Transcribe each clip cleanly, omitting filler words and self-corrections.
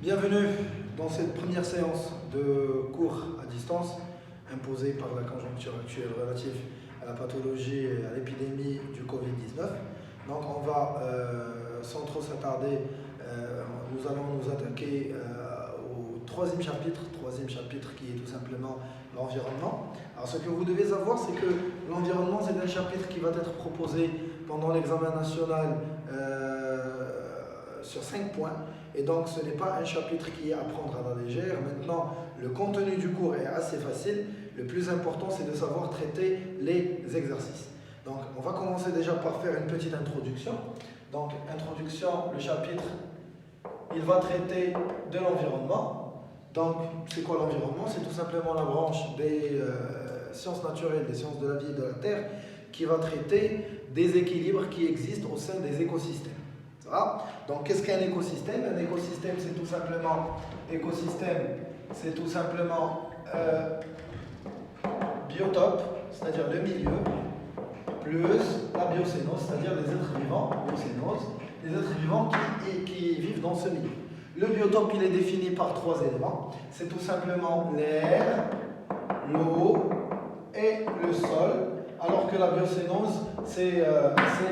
Bienvenue dans cette première séance de cours à distance imposée par la conjoncture actuelle relative à la pathologie et à l'épidémie du Covid-19. Donc on va, sans trop s'attarder, nous allons nous attaquer au troisième chapitre qui est tout simplement l'environnement. Alors ce que vous devez savoir, c'est que l'environnement, c'est un chapitre qui va être proposé pendant l'examen national sur 5 points. Et donc ce n'est pas un chapitre qui est à prendre à la légère. Maintenant, le contenu du cours est assez facile. Le plus important, c'est de savoir traiter les exercices. Donc on va commencer déjà par faire une petite introduction. Donc introduction, le chapitre, il va traiter de l'environnement. Donc c'est quoi l'environnement? C'est tout simplement la branche des sciences naturelles, des sciences de la vie et de la terre, qui va traiter des équilibres qui existent au sein des écosystèmes. Ça va? Donc qu'est-ce qu'un écosystème? Un écosystème, c'est tout simplement biotope, c'est-à-dire le milieu, plus la biocénose, c'est-à-dire les êtres vivants, les êtres vivants qui vivent dans ce milieu. Le biotope, il est défini par 3 éléments. C'est tout simplement l'air, l'eau et le sol. Alors que la biocénose, c'est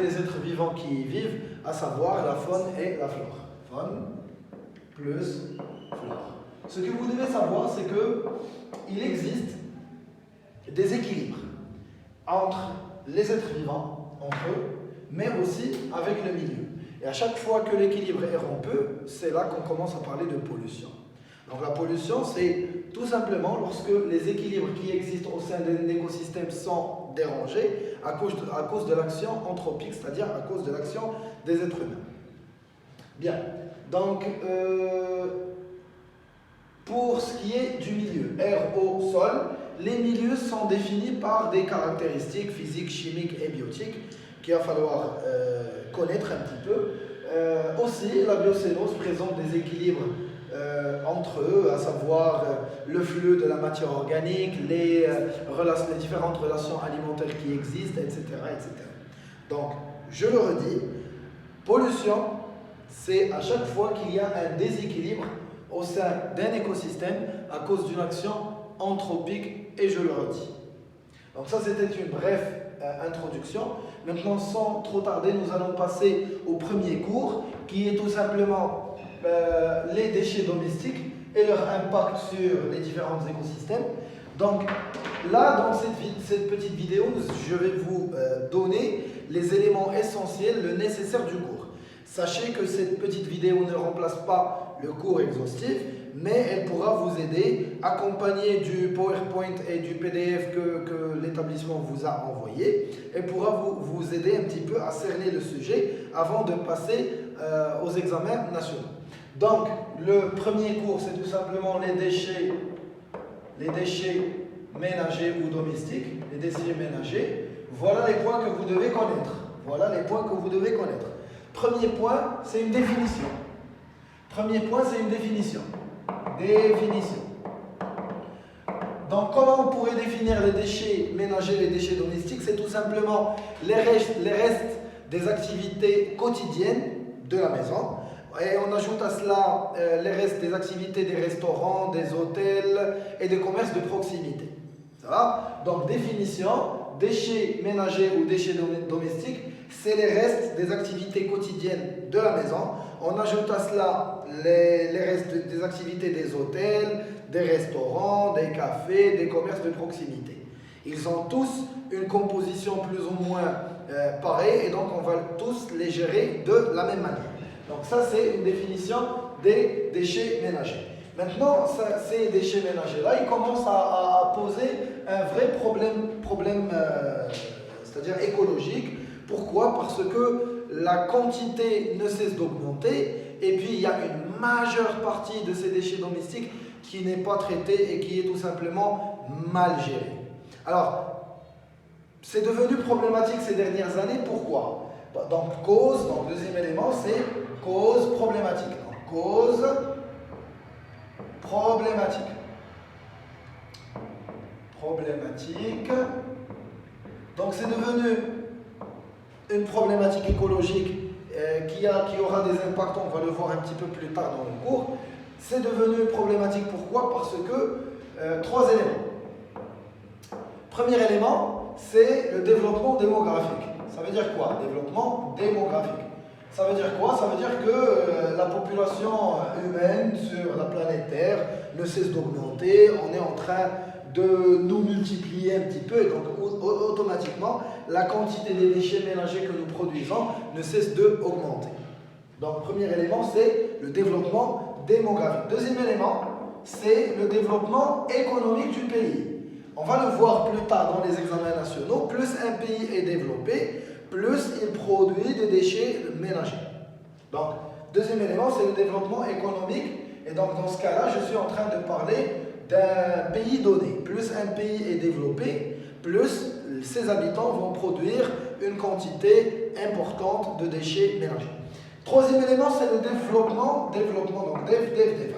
les êtres vivants qui y vivent, à savoir la faune et la flore. Faune plus flore. Ce que vous devez savoir, c'est qu'il existe des équilibres entre les êtres vivants, entre eux, mais aussi avec le milieu. Et à chaque fois que l'équilibre est rompu, c'est là qu'on commence à parler de pollution. Donc la pollution, c'est tout simplement lorsque les équilibres qui existent au sein d'un écosystème sont dérangés à cause de l'action anthropique, c'est-à-dire à cause de l'action des êtres humains. Bien, donc pour ce qui est du milieu, air, eau, sol, les milieux sont définis par des caractéristiques physiques, chimiques et biotiques qu'il va falloir connaître un petit peu. Aussi, la biocénose présente des équilibres entre eux, à savoir le flux de la matière organique, les différentes relations alimentaires qui existent, etc., etc. Donc, je le redis, pollution, c'est à chaque fois qu'il y a un déséquilibre au sein d'un écosystème à cause d'une action anthropique, et je le redis. Donc ça, c'était une brève introduction. Maintenant, sans trop tarder, nous allons passer au premier cours, qui est tout simplement les déchets domestiques et leur impact sur les différents écosystèmes. Donc là, dans cette petite vidéo, je vais vous donner les éléments essentiels, le nécessaire du cours. Sachez que cette petite vidéo ne remplace pas le cours exhaustif, mais elle pourra vous aider, accompagnée du PowerPoint et du PDF que l'établissement vous a envoyé. Elle pourra vous aider un petit peu à cerner le sujet avant de passer aux examens nationaux. Donc, le premier cours, c'est tout simplement les déchets ménagers ou domestiques, les déchets ménagers. Voilà les points que vous devez connaître. Premier point, c'est une définition. Donc, comment on pourrait définir les déchets ménagers et les déchets domestiques? C'est tout simplement les restes des activités quotidiennes de la maison. Et on ajoute à cela les restes des activités des restaurants, des hôtels et des commerces de proximité. Ça va? Donc, définition, déchets ménagers ou déchets domestiques, c'est les restes des activités quotidiennes de la maison. On ajoute à cela les restes des activités des hôtels, des restaurants, des cafés, des commerces de proximité. Ils ont tous une composition plus ou moins pareille, et donc on va tous les gérer de la même manière. Donc ça, c'est une définition des déchets ménagers. Maintenant, ces déchets ménagers-là, ils commencent à poser un vrai problème c'est-à-dire écologique. Pourquoi? Parce que la quantité ne cesse d'augmenter, et puis il y a une majeure partie de ces déchets domestiques qui n'est pas traitée et qui est tout simplement mal gérée. Alors, c'est devenu problématique ces dernières années. Pourquoi? Donc, deuxième élément, c'est cause problématique. Donc, cause problématique. Donc, c'est devenu une problématique écologique qui aura des impacts, on va le voir un petit peu plus tard dans le cours. C'est devenu problématique, pourquoi? Parce que trois éléments. Premier élément, c'est le développement démographique. Ça veut dire quoi? Développement démographique. Ça veut dire quoi? Ça veut dire que la population humaine sur la planète Terre ne cesse d'augmenter. On est en train de nous multiplier un petit peu et donc automatiquement, la quantité des déchets ménagers que nous produisons ne cesse d'augmenter. Donc, premier élément, c'est le développement démographique. Deuxième élément, c'est le développement économique du pays. On va le voir plus tard dans les examens nationaux. Plus un pays est développé, plus il produit des déchets ménagers. Donc, deuxième élément, c'est le développement économique. Et donc, dans ce cas-là, je suis en train de parler d'un pays donné. Plus un pays est développé, plus ses habitants vont produire une quantité importante de déchets ménagers. Troisième élément, c'est le développement, donc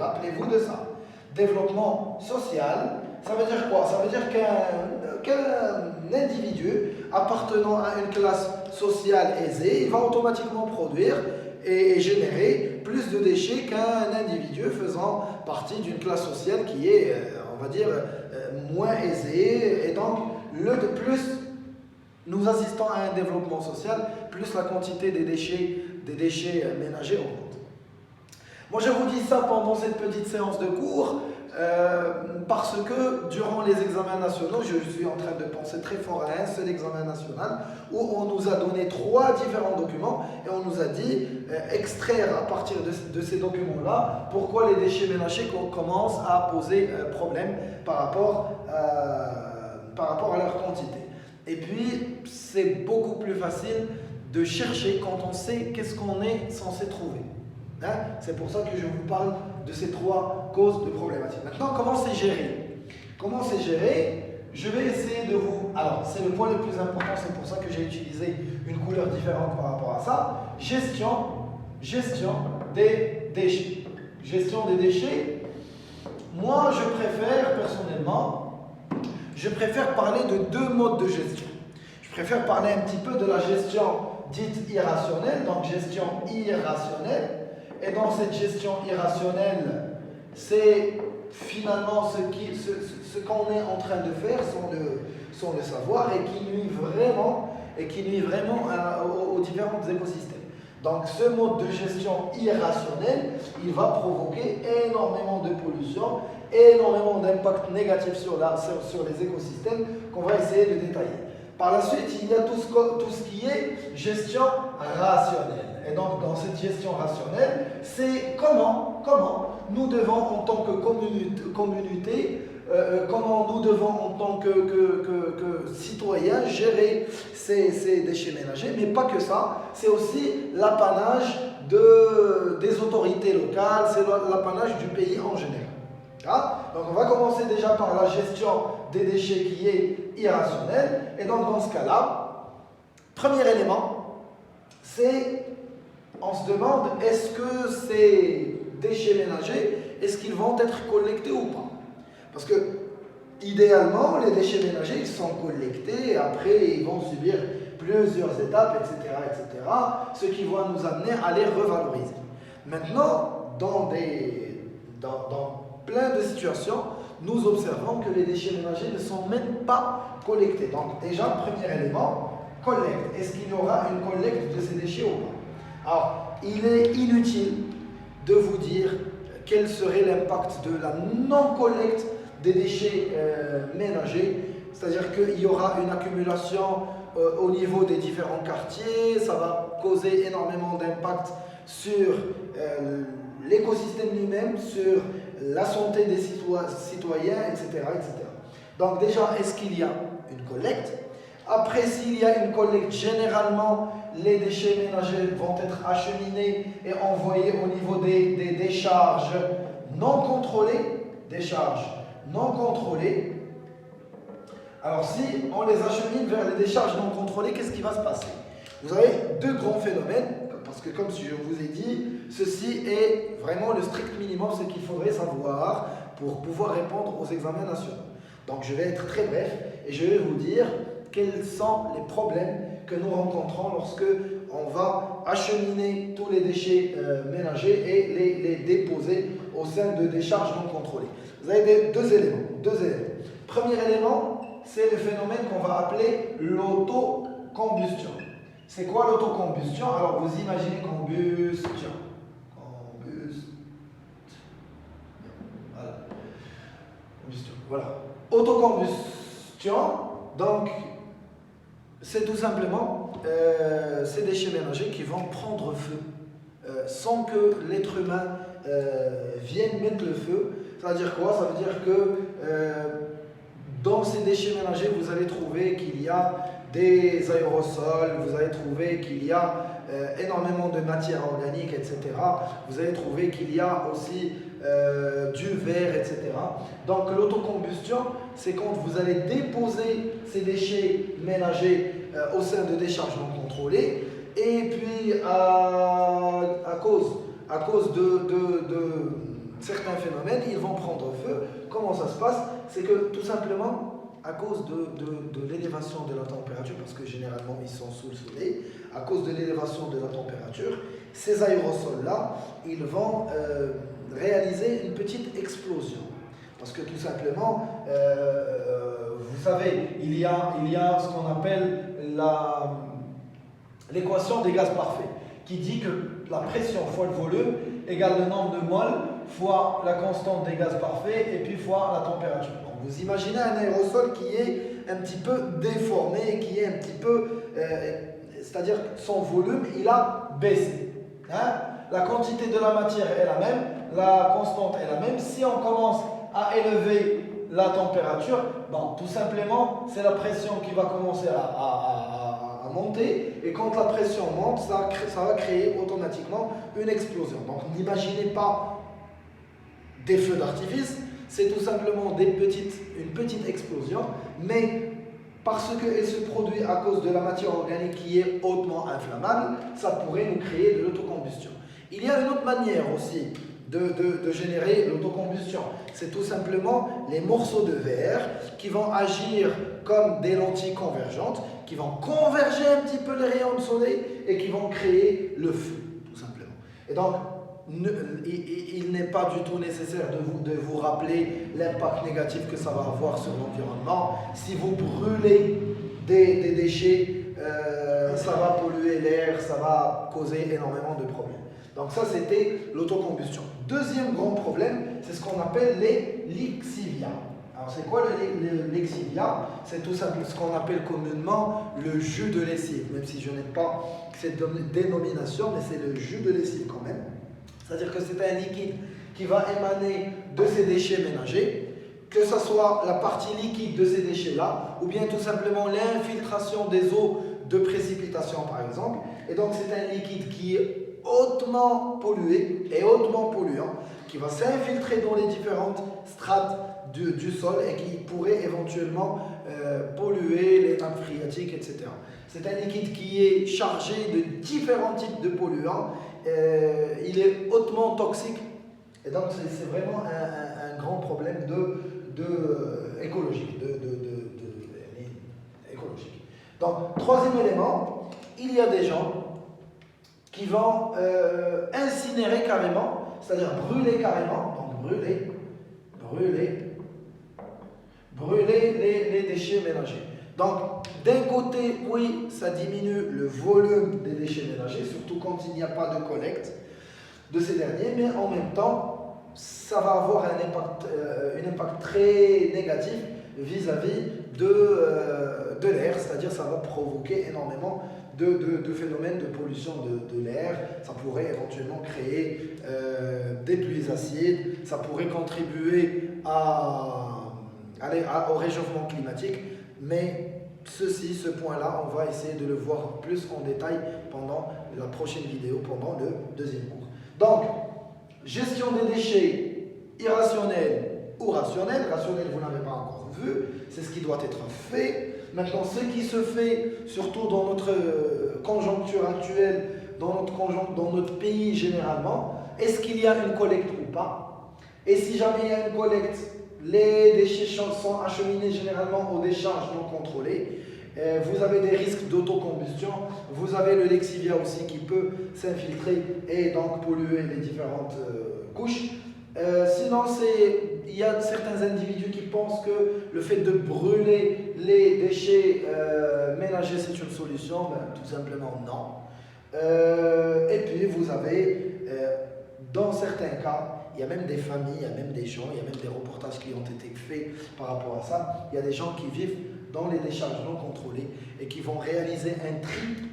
rappelez-vous de ça. Développement social, ça veut dire quoi? Ça veut dire qu'un individu appartenant à une classe sociale aisée, il va automatiquement produire et générer plus de déchets qu'un individu faisant partie d'une classe sociale qui est, on va dire, moins aisée. Et donc, plus nous assistons à un développement social, plus la quantité des déchets ménagers augmente. Moi, je vous dis ça pendant cette petite séance de cours parce que durant les examens nationaux, je suis en train de penser très fort à un seul examen national où on nous a donné 3 différents documents et on nous a dit extraire à partir de ces documents-là pourquoi les déchets ménagers commencent à poser problème par rapport à leur quantité. Et puis, c'est beaucoup plus facile de chercher quand on sait qu'est-ce qu'on est censé trouver. Hein? C'est pour ça que je vous parle de ces 3 causes de problématiques. Maintenant, comment c'est géré? Comment c'est géré? Je vais essayer de vous... Alors, c'est le point le plus important, c'est pour ça que j'ai utilisé une couleur différente par rapport à ça. Gestion des déchets. Gestion des déchets. Moi, je préfère parler de 2 modes de gestion. Je préfère parler un petit peu de la gestion dite irrationnelle, donc gestion irrationnelle. Et dans cette gestion irrationnelle, c'est finalement ce qu'on est en train de faire sans le savoir et qui nuit vraiment aux différents écosystèmes. Donc ce mode de gestion irrationnel, il va provoquer énormément de pollution, énormément d'impact négatif sur les écosystèmes qu'on va essayer de détailler. Par la suite, il y a tout ce qui est gestion rationnelle. Et donc, dans cette gestion rationnelle, c'est comment nous devons, en tant que communauté, comment nous devons, en tant que citoyens, gérer ces déchets ménagers. Mais pas que ça, c'est aussi l'apanage des autorités locales, c'est l'apanage du pays en général. Ah, donc on va commencer déjà par la gestion des déchets qui est irrationnelle. Et donc dans ce cas-là, premier élément, c'est on se demande est-ce que ces déchets ménagers, est-ce qu'ils vont être collectés ou pas? Parce que idéalement, les déchets ménagers ils sont collectés et après ils vont subir plusieurs étapes, etc., ce qui va nous amener à les revaloriser. Maintenant, dans plein de situations, nous observons que les déchets ménagers ne sont même pas collectés. Donc déjà, premier élément, collecte. Est-ce qu'il y aura une collecte de ces déchets ou pas? Alors, il est inutile de vous dire quel serait l'impact de la non-collecte des déchets ménagers. C'est-à-dire qu'il y aura une accumulation au niveau des différents quartiers, ça va causer énormément d'impact sur l'écosystème lui-même, sur la santé des citoyens, etc. Donc déjà, est-ce qu'il y a une collecte? Après, s'il y a une collecte, généralement, les déchets ménagers vont être acheminés et envoyés au niveau des décharges non contrôlées. Alors, si on les achemine vers les décharges non contrôlées, qu'est-ce qui va se passer? Vous avez 2 grands phénomènes, parce que comme je vous ai dit, ceci est vraiment le strict minimum, ce qu'il faudrait savoir pour pouvoir répondre aux examens nationaux. Donc, je vais être très bref et je vais vous dire quels sont les problèmes que nous rencontrons lorsque on va acheminer tous les déchets ménagers et les déposer au sein de décharges non contrôlées. Vous avez deux éléments. Premier élément, c'est le phénomène qu'on va appeler l'autocombustion. C'est quoi l'autocombustion? Alors vous imaginez combustion. Voilà. Autocombustion, donc c'est tout simplement ces déchets ménagers qui vont prendre feu sans que l'être humain vienne mettre le feu. Ça veut dire quoi? Ça veut dire que dans ces déchets ménagers, vous allez trouver qu'il y a des aérosols, vous allez trouver qu'il y a énormément de matière organique, etc. Vous allez trouver qu'il y a aussi du verre, etc. Donc l'autocombustion, c'est quand vous allez déposer ces déchets ménagers au sein de décharges non contrôlées, et puis à cause de certains phénomènes, ils vont prendre feu. Comment ça se passe? C'est que tout simplement, à cause de l'élévation de la température, parce que généralement ils sont sous le soleil, à cause de l'élévation de la température, ces aérosols-là, ils vont réaliser une petite explosion. Parce que tout simplement, vous savez, il y a ce qu'on appelle l'équation des gaz parfaits, qui dit que la pression fois le volume égale le nombre de moles fois la constante des gaz parfaits et puis fois la température. Donc vous imaginez un aérosol qui est un petit peu déformé, qui est un petit peu, c'est-à-dire que son volume, il a baissé. Hein? La quantité de la matière est la même, la constante est la même. Si on commence à élever la température, bon, tout simplement, c'est la pression qui va commencer à monter, et quand la pression monte, ça va créer automatiquement une explosion. Donc n'imaginez pas des feux d'artifice, c'est tout simplement une petite explosion, mais parce qu'elle se produit à cause de la matière organique qui est hautement inflammable, ça pourrait nous créer de l'autocombustion. Il y a une autre manière aussi de générer l'autocombustion. C'est tout simplement les morceaux de verre qui vont agir comme des lentilles convergentes, qui vont converger un petit peu les rayons de soleil et qui vont créer le feu, tout simplement. Et donc, il n'est pas du tout nécessaire de vous rappeler l'impact négatif que ça va avoir sur l'environnement. Si vous brûlez des déchets, ça va polluer l'air, ça va causer énormément de problèmes. Donc ça, c'était l'autocombustion. Deuxième grand problème, c'est ce qu'on appelle les lixiviats. Alors c'est quoi le lexivia? C'est tout simplement ce qu'on appelle communément le jus de lessive, même si je n'aime pas cette dénomination, mais c'est le jus de lessive quand même. C'est-à-dire que c'est un liquide qui va émaner de ces déchets ménagers, que ce soit la partie liquide de ces déchets-là, ou bien tout simplement l'infiltration des eaux de précipitation par exemple. Et donc c'est un liquide qui est hautement pollué et hautement polluant, qui va s'infiltrer dans les différentes strates du sol et qui pourrait éventuellement polluer les nappes phréatiques, etc. C'est un liquide qui est chargé de différents types de polluants. Il est hautement toxique et donc c'est vraiment un grand problème écologique. Écologique. Donc, troisième élément, il y a des gens qui vont incinérer carrément, c'est-à-dire brûler carrément, donc brûler les déchets ménagers. Donc, d'un côté, oui, ça diminue le volume des déchets ménagers, surtout quand il n'y a pas de collecte de ces derniers, mais en même temps, ça va avoir un impact très négatif vis-à-vis de l'air, c'est-à-dire ça va provoquer énormément de phénomènes de pollution de l'air. Ça pourrait éventuellement créer des pluies acides, ça pourrait contribuer au réchauffement climatique, mais ce point-là, on va essayer de le voir plus en détail pendant la prochaine vidéo, pendant le deuxième cours. Donc, gestion des déchets irrationnels ou rationnels. Rationnels, vous n'avez pas encore vu, c'est ce qui doit être fait. Maintenant, ce qui se fait, surtout dans notre conjoncture actuelle, dans notre pays généralement, est-ce qu'il y a une collecte ou pas? Et si jamais il y a une collecte, les déchets sont acheminés généralement aux décharges non contrôlées. Vous avez des risques d'autocombustion. Vous avez le lexivia aussi qui peut s'infiltrer et donc polluer les différentes couches. Sinon, il y a certains individus qui pensent que le fait de brûler les déchets ménagers, c'est une solution. Ben, tout simplement, non. Et puis, vous avez, dans certains cas, il y a même des familles, il y a même des gens, il y a même des reportages qui ont été faits par rapport à ça. Il y a des gens qui vivent dans les décharges non contrôlées et qui vont réaliser un tri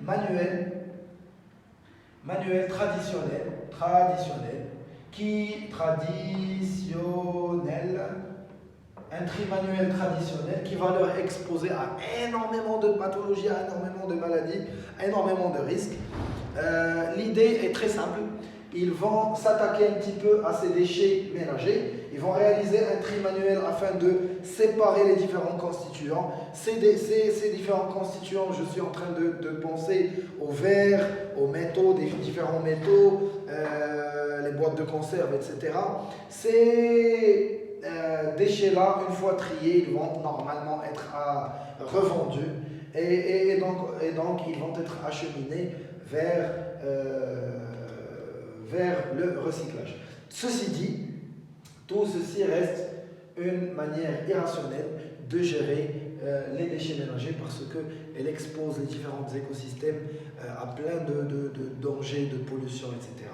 manuel traditionnel, un tri manuel traditionnel qui va leur exposer à énormément de pathologies, à énormément de maladies, à énormément de risques. L'idée est très simple. Ils vont s'attaquer un petit peu à ces déchets ménagers. Ils vont réaliser un tri manuel afin de séparer les différents constituants. Ces différents constituants, je suis en train de penser au verre, aux métaux, des différents métaux, les boîtes de conserve, etc. Ces déchets-là, une fois triés, ils vont normalement être revendus et donc ils vont être acheminés vers le recyclage. Ceci dit, tout ceci reste une manière irrationnelle de gérer les déchets ménagers parce qu'elle expose les différents écosystèmes à plein de dangers, de pollution, etc.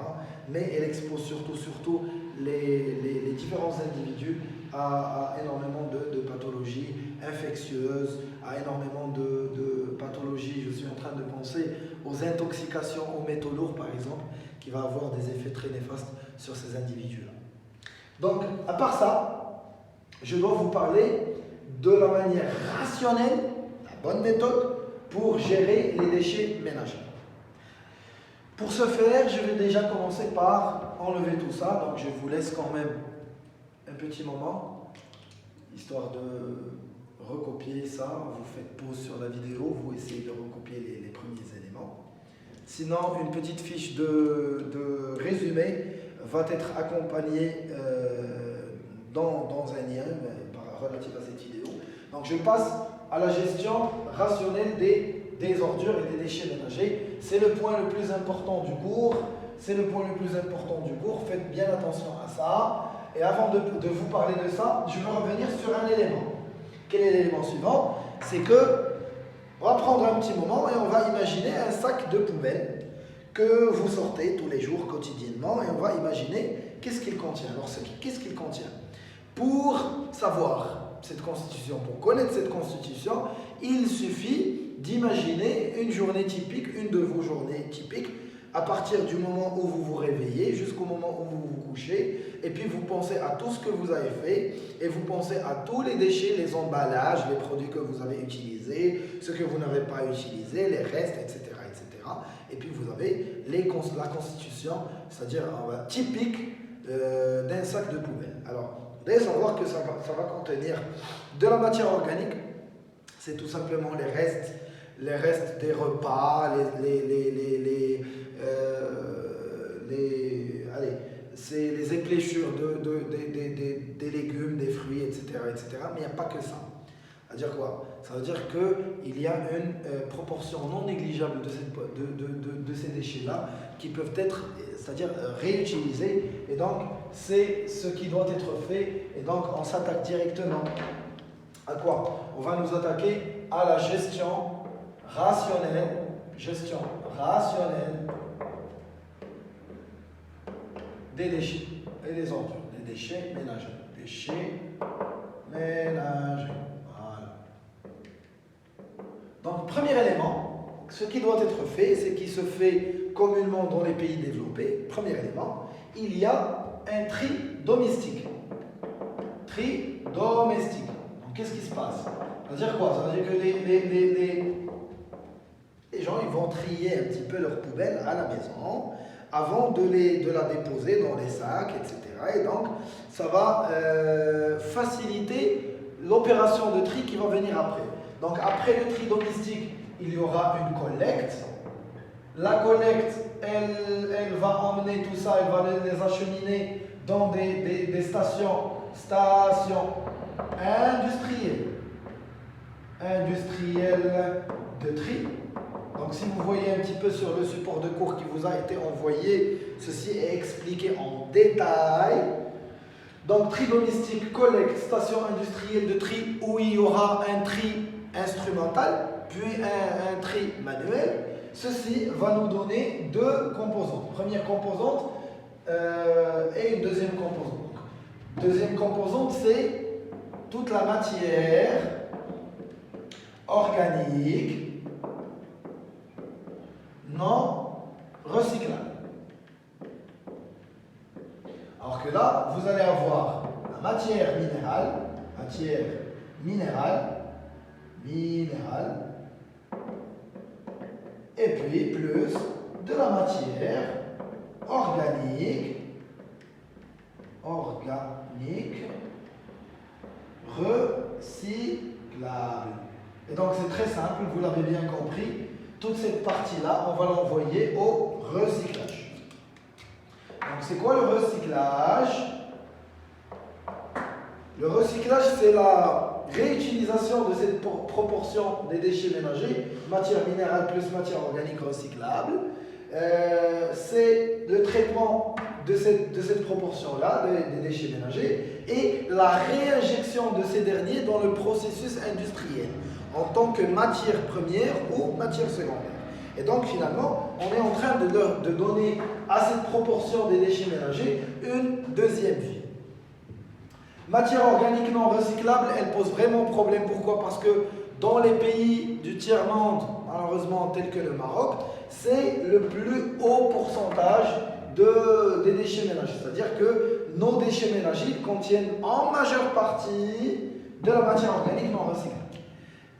Mais elle expose surtout les différents individus à énormément de pathologies infectieuses, à énormément de pathologies. Je suis en train de penser aux intoxications aux métaux lourds, par exemple, qui va avoir des effets très néfastes sur ces individus-là. Donc, à part ça, je dois vous parler de la manière rationnelle, la bonne méthode pour gérer les déchets ménagers. Pour ce faire, je vais déjà commencer par enlever tout ça. Donc, je vous laisse quand même un petit moment, histoire de recopier ça. Vous faites pause sur la vidéo, vous essayez de recopier les premiers éléments. Sinon, une petite fiche de résumé va être accompagnée dans un lien relatif à cette vidéo. Donc, je passe à la gestion rationnelle des ordures et des déchets ménagers. C'est le point le plus important du cours. Faites bien attention à ça. Et avant de vous parler de ça, je veux revenir sur un élément. Quel est l'élément suivant? C'est que on va prendre un petit moment et on va imaginer un sac de poubelle que vous sortez tous les jours, quotidiennement, et on va imaginer qu'est-ce qu'il contient. Alors, qu'est-ce qu'il contient? Pour savoir cette constitution, pour connaître cette constitution, il suffit d'imaginer une journée typique, une de vos journées typiques, à partir du moment où vous vous réveillez jusqu'au moment où vous vous couchez, et puis vous pensez à tout ce que vous avez fait, et vous pensez à tous les déchets, les emballages, les produits que vous avez utilisés, ce que vous n'avez pas utilisé, les restes, etc. Et puis vous avez la constitution, c'est-à-dire typique d'un sac de poubelle. Alors, vous allez savoir que ça va contenir de la matière organique, c'est tout simplement les restes des repas, c'est les épléchures des légumes, des fruits, etc. Mais il n'y a pas que ça. Ça veut dire quoi? Ça veut dire qu'il y a une proportion non négligeable de ces déchets-là qui peuvent être, c'est-à-dire réutilisés. Et donc, c'est ce qui doit être fait. Et donc, on s'attaque directement à quoi? On va nous attaquer à la gestion rationnelle des déchets et des ordures, des déchets ménagers. Voilà. Donc, premier élément, ce qui doit être fait, c'est qui se fait communément dans les pays développés. Premier élément, il y a un tri domestique. Donc, qu'est-ce qui se passe? Ça veut dire quoi? Ça veut dire que les gens ils vont trier un petit peu leurs poubelles à la maison avant de la déposer dans les sacs, etc. Et donc, ça va faciliter l'opération de tri qui va venir après. Donc, après le tri domestique, il y aura une collecte. La collecte, elle va emmener tout ça, elle va les acheminer dans des stations industrielles. industriel de tri. Donc si vous voyez un petit peu sur le support de cours qui vous a été envoyé, ceci est expliqué en détail. Donc tri domestique, collecte, station industrielle de tri où il y aura un tri instrumental, puis un tri manuel. Ceci va nous donner deux composantes. Première composante et une deuxième composante. Deuxième composante, c'est toute la matière organique non recyclable. Alors que là, vous allez avoir la matière minérale, et puis plus de la matière organique recyclable. Et donc c'est très simple, vous l'avez bien compris, toute cette partie-là, on va l'envoyer au recyclage. Donc c'est quoi le recyclage? Le recyclage, c'est la réutilisation de cette proportion des déchets ménagers, matière minérale plus matière organique recyclable. C'est le traitement de cette proportion-là, des déchets ménagers, et la réinjection de ces derniers dans le processus industriel, en tant que matière première ou matière secondaire. Et donc finalement, on est en train de donner à cette proportion des déchets ménagers une deuxième vie. Matière organique non recyclable, elle pose vraiment problème. Pourquoi? Parce que dans les pays du tiers-monde, malheureusement tels que le Maroc, c'est le plus haut pourcentage des déchets ménagers. C'est-à-dire que nos déchets ménagers contiennent en majeure partie de la matière organique non recyclable.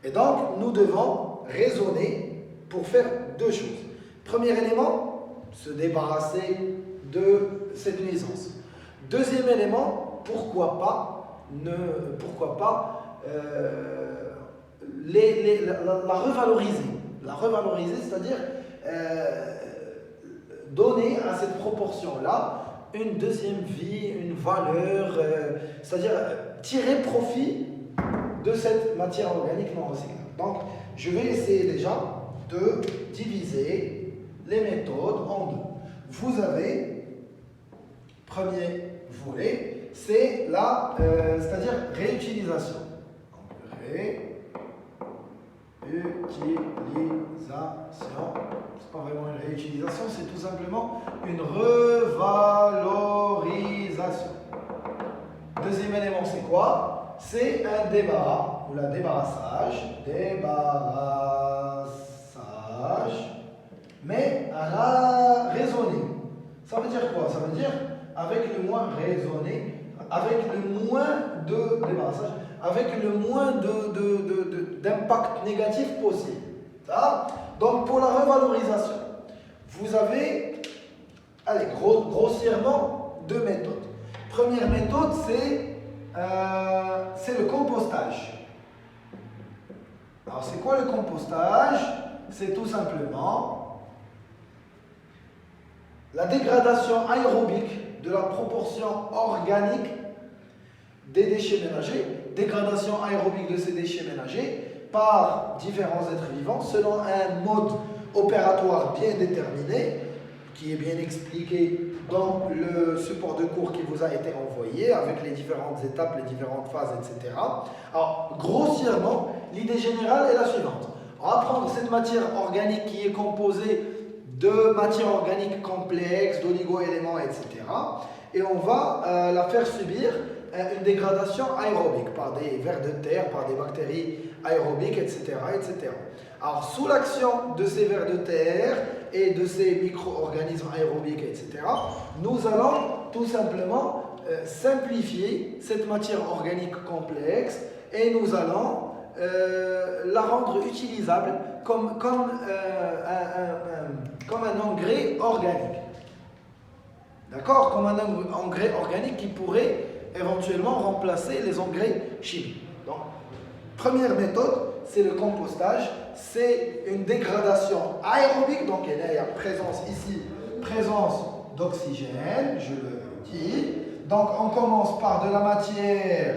Et donc, nous devons raisonner pour faire deux choses. Premier élément, se débarrasser de cette nuisance. Deuxième élément, pourquoi pas la revaloriser. La revaloriser, c'est-à-dire donner à cette proportion-là une deuxième vie, une valeur, c'est-à-dire tirer profit de cette matière organique non recyclable. Donc, je vais essayer déjà de diviser les méthodes en deux. Vous avez, premier volet, c'est c'est-à-dire réutilisation. C'est pas vraiment une réutilisation, c'est tout simplement une revalorisation. Deuxième élément, c'est quoi? C'est un débarras ou la débarrassage, mais à la raisonnée. Ça veut dire quoi? Ça veut dire avec le moins raisonné, avec le moins de débarrassage, avec le moins d'impact négatif possible. Ça? Donc pour la revalorisation, vous avez, allez, grossièrement deux méthodes. Première méthode, c'est le compostage. Alors c'est quoi le compostage? C'est tout simplement la dégradation aérobique de la proportion organique des déchets ménagers, dégradation aérobique de ces déchets ménagers par différents êtres vivants selon un mode opératoire bien déterminé qui est bien expliqué dans le support de cours qui vous a été envoyé avec les différentes étapes, les différentes phases, etc. Alors, grossièrement, l'idée générale est la suivante. On va prendre cette matière organique qui est composée de matière organique complexe, d'oligo-éléments, etc. Et on va la faire subir une dégradation aérobique par des vers de terre, par des bactéries aérobiques, etc. etc. Alors, sous l'action de ces vers de terre et de ces micro-organismes aérobiques, etc., nous allons tout simplement simplifier cette matière organique complexe et nous allons la rendre utilisable comme un engrais organique. D'accord? Comme un engrais organique qui pourrait éventuellement remplacer les engrais chimiques. Donc, première méthode, c'est le compostage. C'est une dégradation aérobique, donc il y a présence ici, présence d'oxygène, je le dis. Donc on commence par de la matière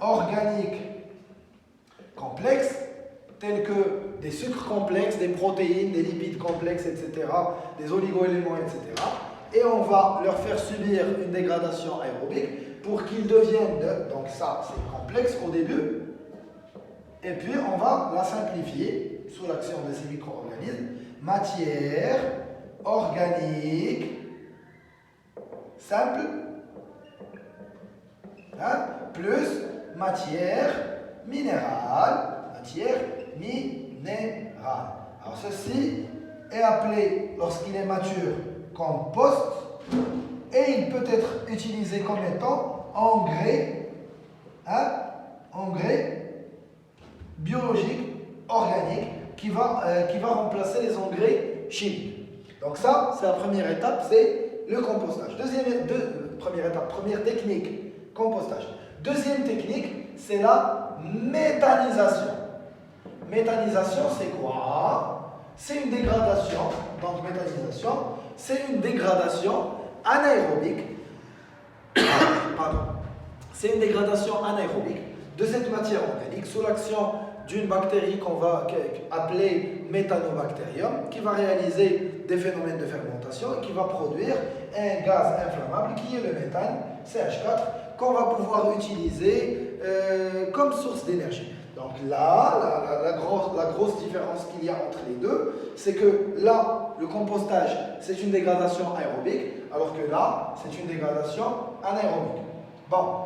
organique complexes, tels que des sucres complexes, des protéines, des lipides complexes, etc., des oligo-éléments, etc. Et on va leur faire subir une dégradation aérobique pour qu'ils deviennent, donc ça c'est complexe au début, et puis on va la simplifier sous l'action de ces micro-organismes, matière organique simple, hein, plus matière minérale, Alors ceci est appelé, lorsqu'il est mature, compost, et il peut être utilisé comme étant engrais, hein, engrais biologique, organique, qui va remplacer les engrais chimiques. Donc ça, c'est la première étape, c'est le compostage. Première technique, compostage. Deuxième technique, c'est la méthanisation. Méthanisation, c'est quoi? C'est une dégradation, donc méthanisation, c'est une dégradation anaérobique, pardon, c'est une dégradation anaérobique de cette matière organique sous l'action d'une bactérie qu'on va appeler Methanobacterium, qui va réaliser des phénomènes de fermentation et qui va produire un gaz inflammable qui est le méthane, CH4, qu'on va pouvoir utiliser comme source d'énergie. Donc là, la grosse différence qu'il y a entre les deux, c'est que là, le compostage, c'est une dégradation aérobique, alors que là, c'est une dégradation anaérobique. Bon,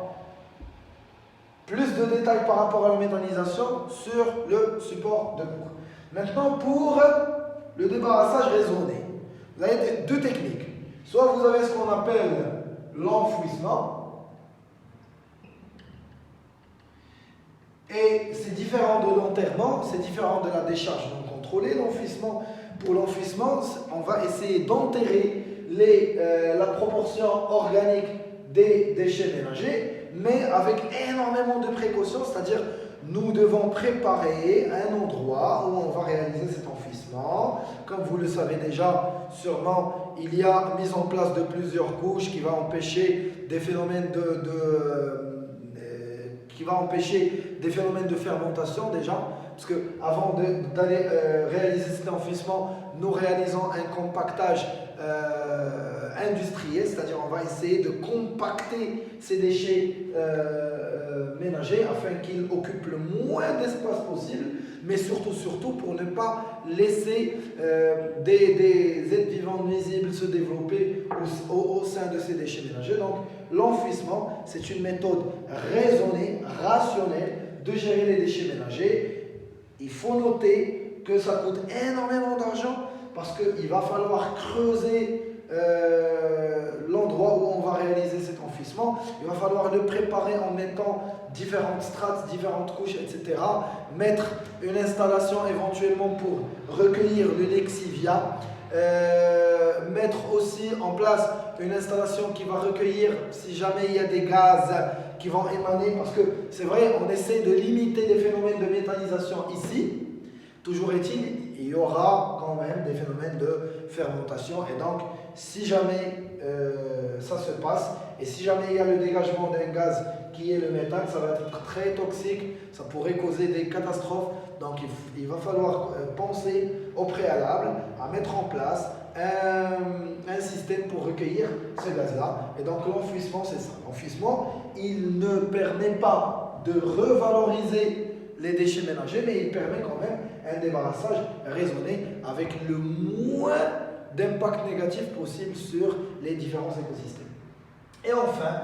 plus de détails par rapport à la méthanisation sur le support de cours. Maintenant, pour le débarrassage raisonné, vous avez deux techniques. Soit vous avez ce qu'on appelle l'enfouissement, et c'est différent de l'enterrement, c'est différent de la décharge non contrôlée. Pour l'enfouissement, on va essayer d'enterrer la proportion organique des déchets ménagers, mais avec énormément de précautions, c'est-à-dire nous devons préparer un endroit où on va réaliser cet enfouissement. Comme vous le savez déjà, sûrement, il y a mise en place de plusieurs couches qui va empêcher des phénomènes des phénomènes de fermentation déjà, parce que avant d'aller réaliser cet enfouissement, nous réalisons un compactage industriel, c'est-à-dire on va essayer de compacter ces déchets ménagers afin qu'ils occupent le moins d'espace possible, mais surtout pour ne pas laisser des êtres vivants nuisibles se développer au sein de ces déchets ménagers. Donc l'enfouissement, c'est une méthode raisonnée, rationnelle de gérer les déchets ménagers. Il faut noter que ça coûte énormément d'argent parce qu'il va falloir creuser l'endroit où on va réaliser cet enfouissement. Il va falloir le préparer en mettant différentes strates, différentes couches, etc. Mettre une installation éventuellement pour recueillir le lexivia. Mettre aussi en place une installation qui va recueillir si jamais il y a des gaz qui vont émaner, parce que c'est vrai, on essaie de limiter les phénomènes de méthanisation ici. Toujours est-il, il y aura quand même des phénomènes de fermentation, et donc si jamais ça se passe, et si jamais il y a le dégagement d'un gaz qui est le méthane, ça va être très toxique, ça pourrait causer des catastrophes. Donc il va falloir penser au préalable à mettre en place un système pour recueillir ce gaz-là. Et donc l'enfouissement, c'est ça. L'enfouissement, il ne permet pas de revaloriser les déchets ménagers, mais il permet quand même un débarrassage raisonné avec le moins d'impact négatif possible sur les différents écosystèmes. Et enfin,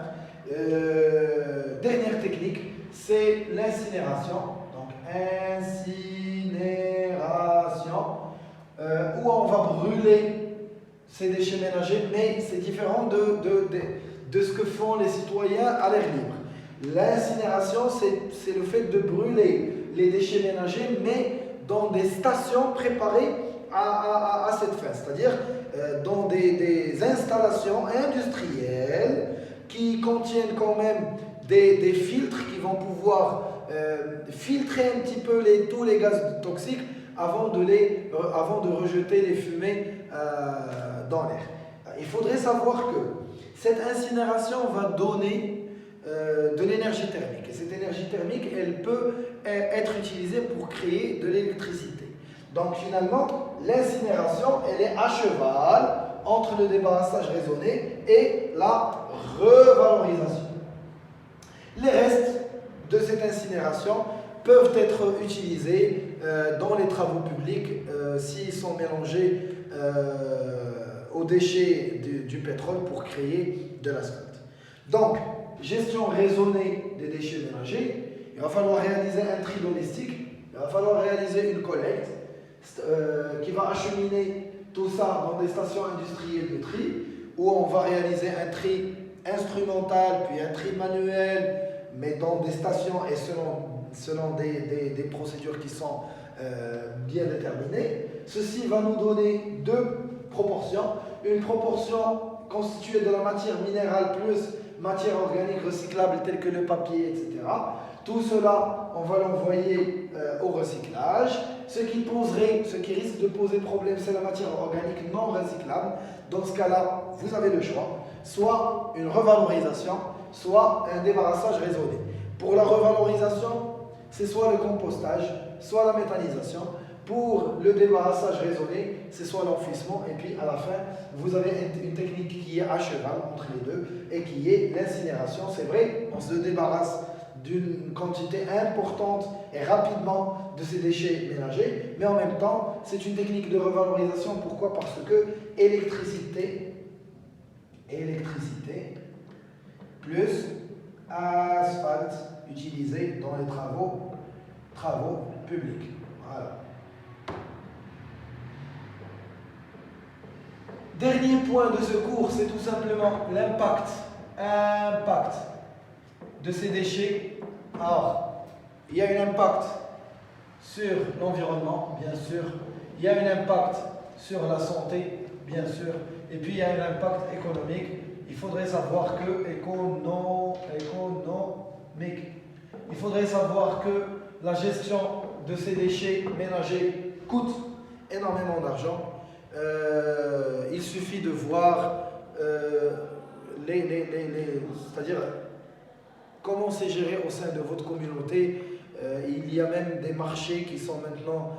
dernière technique, c'est l'incinération. Donc incinération, où on va brûler ces déchets ménagers, mais c'est différent de ce que font les citoyens à l'air libre. L'incinération, c'est le fait de brûler les déchets ménagers, mais dans des stations préparées à cette fin, c'est-à-dire dans des installations industrielles qui contiennent quand même des filtres qui vont pouvoir filtrer un petit peu tous les gaz toxiques avant de rejeter les fumées dans l'air. Il faudrait savoir que cette incinération va donner de l'énergie thermique. Et cette énergie thermique, elle peut être utilisée pour créer de l'électricité. Donc finalement, l'incinération, elle est à cheval entre le débarrassage raisonné et la revalorisation. Les restes de cette incinération peuvent être utilisés dans les travaux publics s'ils sont mélangés aux déchets du pétrole pour créer de l'asphalte. Donc, gestion raisonnée des déchets ménagers, il va falloir réaliser un tri domestique, il va falloir réaliser une collecte qui va acheminer tout ça dans des stations industrielles de tri, où on va réaliser un tri instrumental, puis un tri manuel, mais dans des stations et selon des procédures qui sont bien déterminées. Ceci va nous donner deux proportions. Une proportion constituée de la matière minérale plus matière organique recyclable telle que le papier, etc. Tout cela, on va l'envoyer au recyclage. Ce qui risque de poser problème, c'est la matière organique non recyclable. Dans ce cas-là, vous avez le choix, soit une revalorisation, soit un débarrassage raisonné. Pour la revalorisation, c'est soit le compostage, soit la méthanisation. Pour le débarrassage raisonné, c'est soit l'enfouissement, et puis à la fin, vous avez une technique qui est à cheval entre les deux, et qui est l'incinération. C'est vrai, on se débarrasse d'une quantité importante et rapidement de ces déchets ménagers, mais en même temps, c'est une technique de revalorisation. Pourquoi? Parce que électricité plus asphalte utilisé dans les travaux publics. Voilà. Dernier point de ce cours, c'est tout simplement l'impact de ces déchets. Alors, il y a un impact sur l'environnement, bien sûr. Il y a un impact sur la santé, bien sûr. Et puis, il y a un impact économique. Il faudrait savoir que il faudrait savoir que la gestion de ces déchets ménagers coûte énormément d'argent. Il suffit de voir c'est-à-dire comment c'est géré au sein de votre communauté. Il y a même des marchés qui sont maintenant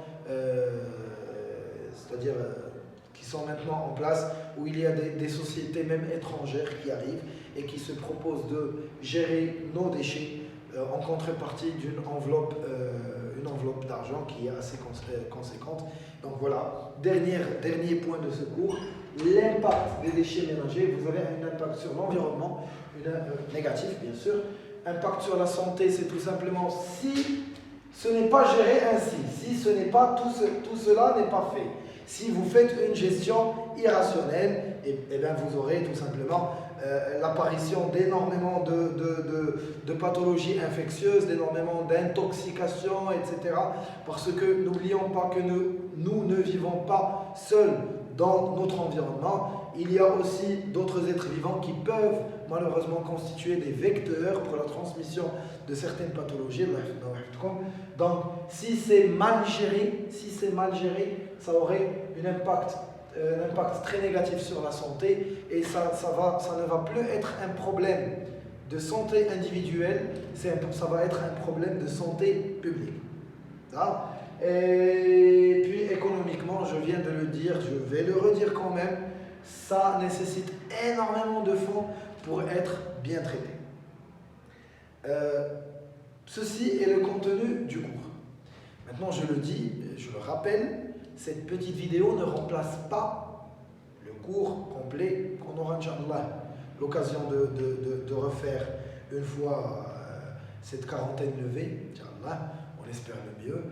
qui sont maintenant en place, où il y a des sociétés même étrangères qui arrivent et qui se proposent de gérer nos déchets en contrepartie d'une enveloppe d'argent qui est assez conséquente. Donc voilà, dernier point de ce cours, l'impact des déchets ménagers. Vous avez un impact sur l'environnement, négatif bien sûr. Impact sur la santé, c'est tout simplement si ce n'est pas géré ainsi, si ce n'est pas tout cela n'est pas fait. Si vous faites une gestion irrationnelle, et bien vous aurez tout simplement l'apparition d'énormément de pathologies infectieuses, d'énormément d'intoxications, etc. Parce que n'oublions pas que nous ne vivons pas seuls dans notre environnement. Il y a aussi d'autres êtres vivants qui peuvent malheureusement constituer des vecteurs pour la transmission de certaines pathologies. Donc, si c'est mal géré, ça aurait un impact très négatif sur la santé, et ça ne va plus être un problème de santé individuelle, ça va être un problème de santé publique. Ça. Et puis économiquement, je viens de le dire, je vais le redire quand même, ça nécessite énormément de fonds pour être bien traité. Ceci est le contenu du cours. Maintenant, je le dis, je le rappelle, cette petite vidéo ne remplace pas le cours complet qu'on aura, Inch'Allah, l'occasion de refaire une fois cette quarantaine levée, Inch'Allah, on espère le mieux.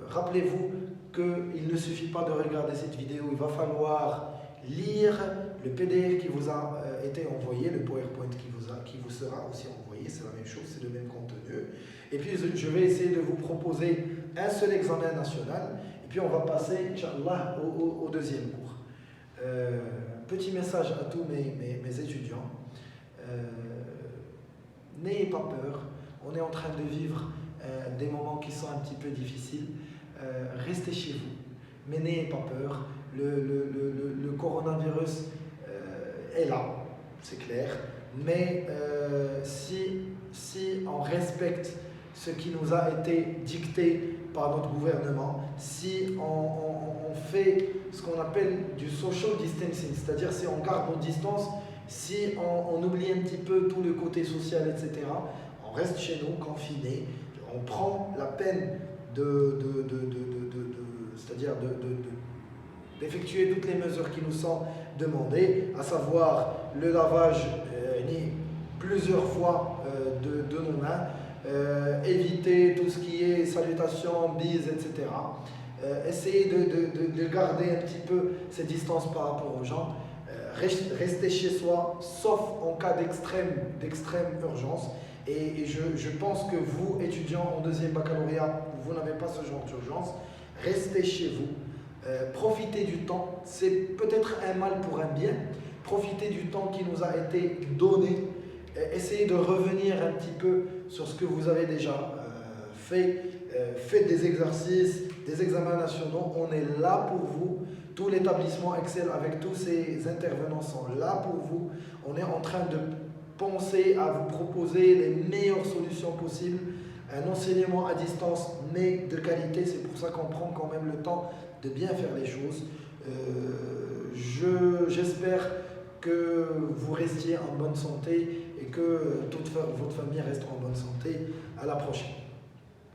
Rappelez-vous qu'il ne suffit pas de regarder cette vidéo, il va falloir lire le PDF qui vous a été envoyé, le PowerPoint qui vous sera aussi envoyé, c'est la même chose, c'est le même contenu. Et puis je vais essayer de vous proposer un seul examen national, et puis on va passer, Inch'Allah, au deuxième cours. Petit message à tous mes étudiants, n'ayez pas peur, on est en train de vivre des moments qui sont un petit peu difficiles, restez chez vous, mais n'ayez pas peur, le coronavirus est là, c'est clair, mais si on respecte ce qui nous a été dicté par notre gouvernement, si on fait ce qu'on appelle du social distancing, c'est-à-dire si on garde nos distances, si on oublie un petit peu tout le côté social, etc., on reste chez nous, confinés, on prend la peine c'est-à-dire d'effectuer toutes les mesures qui nous sont demandées, à savoir le lavage plusieurs fois de nos mains, éviter tout ce qui est salutations, bises, etc. Essayer de garder un petit peu ces distances par rapport aux gens, rester chez soi, sauf en cas d'extrême urgence. Et je pense que vous, étudiants en deuxième baccalauréat, vous n'avez pas ce genre d'urgence. Restez chez vous, profitez du temps. C'est peut-être un mal pour un bien. Profitez du temps qui nous a été donné. Essayez de revenir un petit peu sur ce que vous avez déjà fait. Faites des exercices, des examens nationaux. On est là pour vous. Tout l'établissement Excel avec tous ses intervenants sont là pour vous. On est en train de penser à vous proposer les meilleures solutions possibles, un enseignement à distance mais de qualité. C'est pour ça qu'on prend quand même le temps de bien faire les choses. J'espère que vous restiez en bonne santé et que toute votre famille reste en bonne santé. À la prochaine.